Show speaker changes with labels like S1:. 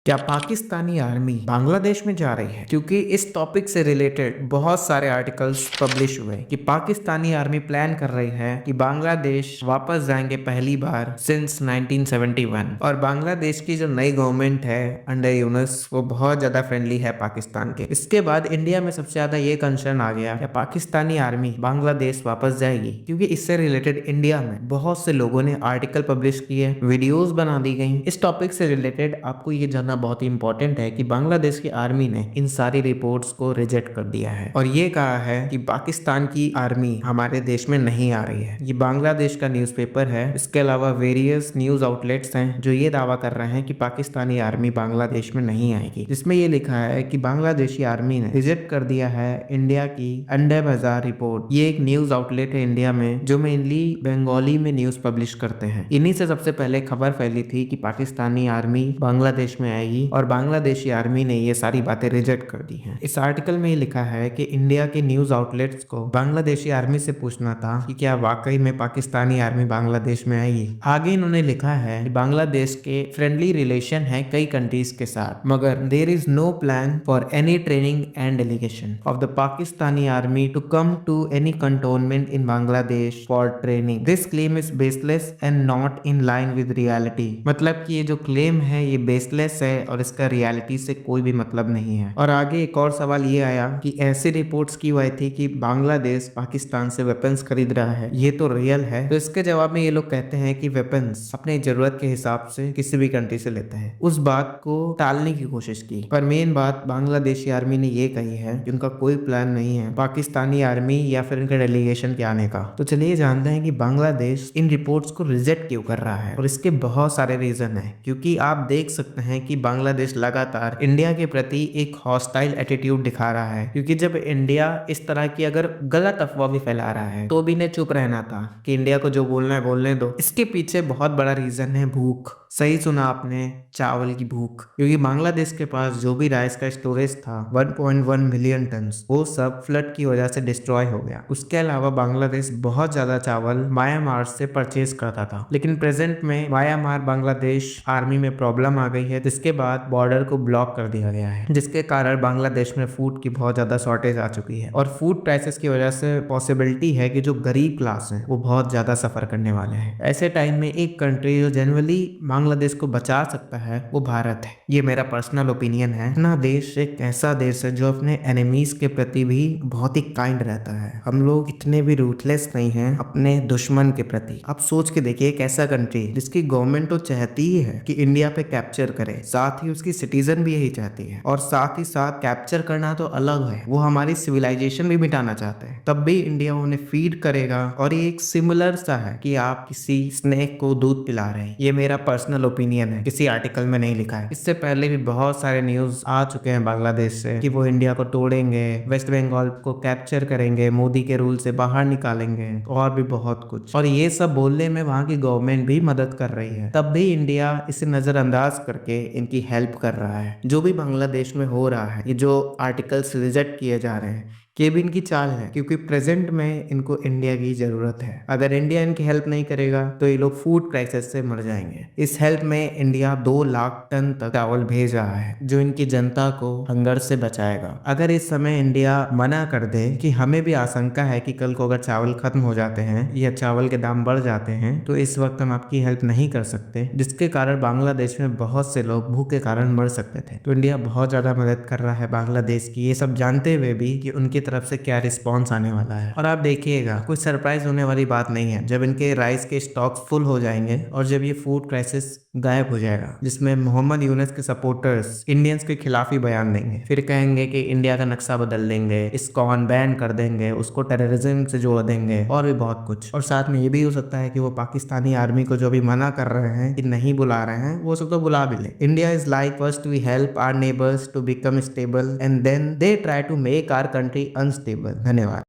S1: क्या पाकिस्तानी आर्मी बांग्लादेश में जा रही है? क्योंकि इस टॉपिक से रिलेटेड बहुत सारे आर्टिकल्स पब्लिश हुए कि पाकिस्तानी आर्मी प्लान कर रही है कि बांग्लादेश वापस जाएंगे पहली बार सिंस 1971। और बांग्लादेश की जो नई गवर्नमेंट है अंडर यूनुस, वो बहुत ज्यादा फ्रेंडली है पाकिस्तान के। इसके बाद इंडिया में सबसे ज्यादा ये कंसर्न आ गया कि पाकिस्तानी आर्मी बांग्लादेश वापस जाएगी, क्योंकि इससे रिलेटेड इंडिया में बहुत से लोगों ने आर्टिकल पब्लिश किए, वीडियोज बना दी गई। इस टॉपिक से रिलेटेड आपको ये जानना बहुत ही इंपॉर्टेंट है कि बांग्लादेश की आर्मी ने इन सारी रिपोर्ट्स को रिजेक्ट कर दिया है और ये कहा है कि पाकिस्तान की आर्मी हमारे देश में नहीं आ रही है। ये बांग्लादेश का न्यूज़पेपर है। इसके अलावा वेरियस न्यूज आउटलेट्स हैं जो ये दावा कर रहे हैं कि पाकिस्तानी आर्मी बांग्लादेश में नहीं आएगी, जिसमें ये लिखा है कि बांग्लादेशी आर्मी ने रिजेक्ट कर दिया है इंडिया की अंडे बाजार रिपोर्ट। ये एक न्यूज आउटलेट है इंडिया में जो मेनली बंगाली में न्यूज पब्लिश करते हैं। इन्हीं से सबसे पहले खबर फैली थी कि पाकिस्तानी आर्मी बांग्लादेश में आएगी और बांग्लादेशी आर्मी ने ये सारी बातें रिजेक्ट कर दी हैं। इस आर्टिकल में ये लिखा है कि इंडिया के न्यूज आउटलेट्स को बांग्लादेशी आर्मी से पूछना था कि क्या वाकई में पाकिस्तानी आर्मी बांग्लादेश में आएगी। आगे इन्होंने लिखा है कि बांग्लादेश के फ्रेंडली रिलेशन है कई कंट्रीज के साथ, मगर there is no plan for any training and delegation of the Pakistani army to come to any cantonment in Bangladesh for training. This claim is baseless and not in line with reality. मतलब कि ये जो claim है ये baseless है और इसका reality से कोई भी मतलब नहीं है। और आगे एक और सवाल ये आया कि ऐसी रिपोर्ट्स की हुई थी कि बांग्लादेश पाकिस्तान से वेपन्स खरीद रहा है, ये तो रियल है? तो इसके जवाब में ये लोग कहते हैं कि वेपन्स अपने जरूरत के हिसाब से किसी भी कंट्री से लेते हैं। उस बात को टालने की कोशिश की, पर मेन बात बांग्लादेशी आर्मी ने ये कही है कि उनका कोई प्लान नहीं है पाकिस्तानी आर्मी या फिर उनके डेलीगेशन के आने का। तो चलिए जानते हैं कि बांग्लादेश इन रिपोर्ट्स को रिजेक्ट क्यों कर रहा है, और इसके बहुत सारे रीजन है। क्योंकि आप देख सकते हैं कि बांग्लादेश लगातार इंडिया के प्रति एक हॉस्टाइल एटीट्यूड दिखा रहा है। क्योंकि जब इंडिया इस तरह की अगर गलत अफवाह भी फैला रहा है तो भी ने चुप रहना था कि इंडिया को जो बोलना है बोलने दो। इसके पीछे बहुत बड़ा रीजन है भूख। सही सुना आपने, चावल की भूख। क्योंकि बांग्लादेश के पास जो भी राइस का स्टोरेज था 1.1 मिलियन टन, वो सब फ्लड की वजह से डिस्ट्रॉय हो गया। उसके अलावा बांग्लादेश बहुत ज्यादा चावल म्यांमार से परचेज करता था, लेकिन प्रेजेंट में म्यांमार बांग्लादेश आर्मी में प्रॉब्लम आ गई है, जिसके बाद बॉर्डर को ब्लॉक कर दिया गया है, जिसके कारण बांग्लादेश में फूड की बहुत ज्यादा शॉर्टेज आ चुकी है। और फूड प्राइसेस की वजह से पॉसिबिलिटी है कि जो गरीब क्लास है वो बहुत ज्यादा सफर करने वाले हैं। ऐसे टाइम में एक कंट्री जो जनरली बांग्लादेश को बचा सकता है वो भारत है। ये मेरा पर्सनल ओपिनियन है। अपना देश एक ऐसा देश है जो अपने एनिमीज के प्रति भी बहुत ही काइंड रहता है। हम लोग इतने भी रूथलेस नहीं हैं अपने दुश्मन के प्रति। आप सोच के देखिए, एक ऐसा कंट्री जिसकी गवर्नमेंट तो चाहती ही है कि इंडिया पे कैप्चर करे, साथ ही उसकी सिटीजन भी यही चाहती है, और साथ ही साथ कैप्चर करना तो अलग है, वो हमारी सिविलाइजेशन भी मिटाना चाहते हैं, तब भी इंडिया उन्हें फीड करेगा। और ये एक सिमिलर सा है कि आप किसी स्नेक को दूध पिला रहे हैं। ये मेरा पर्सनल ओपिनियन है, किसी आर्टिकल में नहीं लिखा है। इससे पहले भी बहुत सारे न्यूज आ चुके हैं बांग्लादेश से कि वो इंडिया को तोड़ेंगे, वेस्ट बंगाल को कैप्चर करेंगे, मोदी के रूल से बाहर निकालेंगे, और भी बहुत कुछ। और ये सब बोलने में वहां की गवर्नमेंट भी मदद कर रही है, तब भी इंडिया इसे नजरअंदाज करके इनकी हेल्प कर रहा है। जो भी बांग्लादेश में हो रहा है, ये जो आर्टिकल्स रिजेक्ट किए जा रहे हैं, ये भी इनकी चाल है, क्योंकि प्रेजेंट में इनको इंडिया की जरूरत है। अगर इंडिया इनकी हेल्प नहीं करेगा तो ये लोग फूड क्राइसिस से मर जाएंगे। इस हेल्प में इंडिया 2 लाख टन तक चावल भेज रहा है, जो इनकी जनता को हंगर से बचाएगा। अगर इस समय इंडिया मना कर दे कि हमें भी आशंका है कि कल को अगर चावल खत्म हो जाते हैं या चावल के दाम बढ़ जाते हैं, तो इस वक्त हम आपकी हेल्प नहीं कर सकते, जिसके कारण बांग्लादेश में बहुत से लोग भूख के कारण मर सकते थे। तो इंडिया बहुत ज्यादा मदद कर रहा है बांग्लादेश की, ये सब जानते हुए भी कि उनकी तरफ से क्या रिस्पांस आने वाला है। और आप देखिएगा, कोई सरप्राइज होने वाली बात नहीं है जब इनके राइस के स्टॉक्स फुल हो जाएंगे और जब ये फूड क्राइसिस गायब हो जाएगा, जिसमें मोहम्मद यूनुस के सपोर्टर्स इंडियंस के खिलाफ ही बयान देंगे, फिर कहेंगे कि इंडिया का नक्शा बदल देंगे, इस्कॉन बैन कर देंगे, उसको टेररिज्म से जोड़ देंगे, और भी बहुत कुछ। और साथ में ये भी हो सकता है कि वो पाकिस्तानी आर्मी को जो भी मना कर रहे हैं कि नहीं बुला रहे हैं, वो सब तो बुला भी ले। India is like first we help our neighbours to become stable and then they try to make our country unstable. धन्यवाद।